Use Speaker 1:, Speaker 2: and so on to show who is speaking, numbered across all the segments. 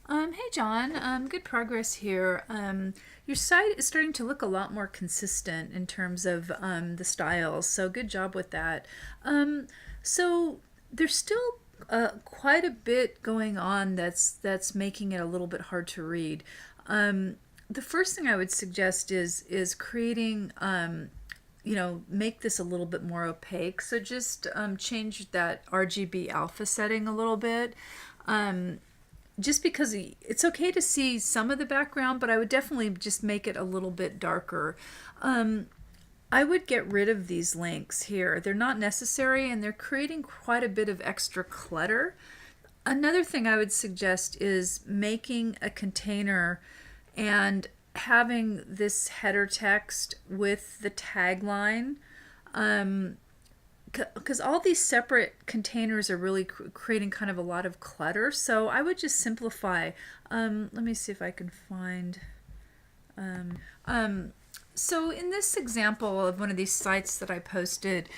Speaker 1: Hey John, good progress here. Your site is starting to look a lot more consistent in terms of the styles, so good job with that. So there's still quite a bit going on that's making it a little bit hard to read. The first thing I would suggest is creating make this a little bit more opaque. So just change that RGB alpha setting a little bit. Um, just because it's okay to see some of the background, but I would definitely just make it a little bit darker. Um, I would get rid of these links here. They're not necessary and they're creating quite a bit of extra clutter. Another thing I would suggest is making a container and having this header text with the tagline. Because all these separate containers are really creating kind of a lot of clutter. So I would just simplify. Let me see if I can find. Um, um, so in this example of one of these sites that I posted,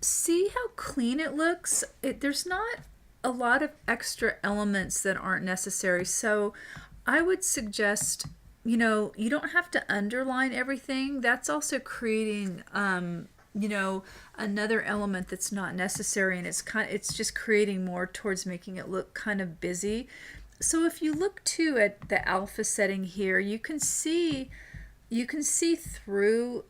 Speaker 1: see how clean it looks? There's not a lot of extra elements that aren't necessary. So I would suggest, you don't have to underline everything. That's also creating, another element that's not necessary, and it's just creating more towards making it look kind of busy. So if you look too at the alpha setting here, you can see through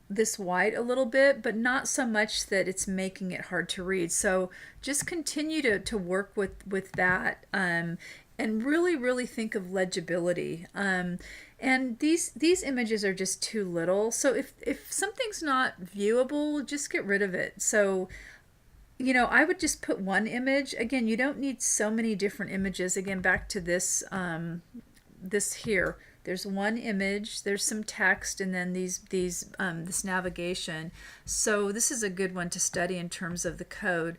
Speaker 1: this white a little bit, but not so much that it's making it hard to read. So just continue to work with that, and really think of legibility. And these images are just too little. So if something's not viewable, just get rid of it. So I would just put one image. Again, you don't need so many different images. Again, back to this here. There's one image, there's some text, and then this navigation. So this is a good one to study in terms of the code.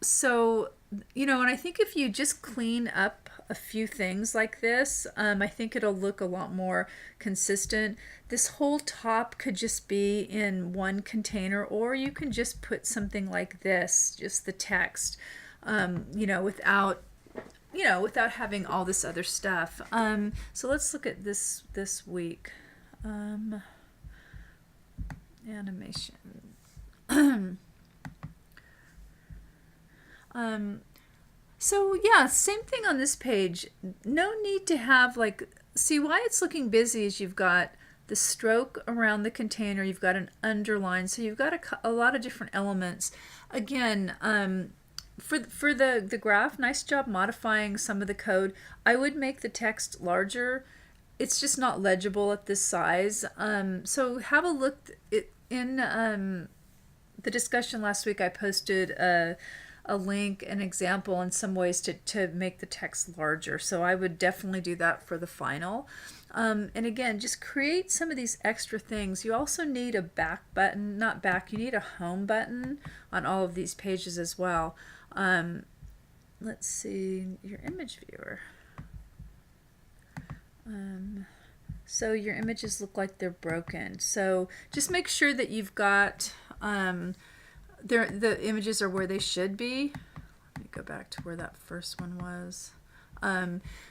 Speaker 1: So and I think if you just clean up a few things like this, I think it'll look a lot more consistent. This whole top could just be in one container, or you can just put something like this, just the text, without having all this other stuff. So let's look at this week. Animation. So yeah, same thing on this page. No need to have see why it's looking busy is you've got the stroke around the container, you've got an underline, so you've got a lot of different elements. Again, for the graph, nice job modifying some of the code. I would make the text larger. It's just not legible at this size. So have a look in the discussion last week. I posted a link, an example, and some ways to make the text larger. So I would definitely do that for the final. And again, just create some of these extra things. You also need a back button, not back, you need a home button on all of these pages as well. Let's see, your image viewer. So your images look like they're broken. So just make sure that you've got the images are where they should be. Let me go back to where that first one was.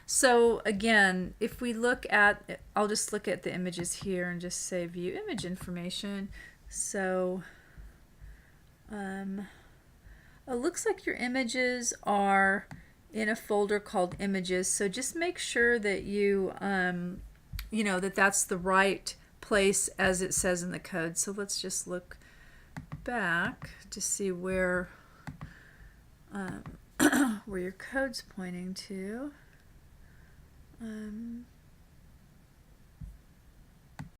Speaker 1: So again, if we look at, I'll just look at the images here and just say view image information. So it looks like your images are in a folder called images. So just make sure that that's the right place as it says in the code. So let's just look back to see where where your code's pointing to.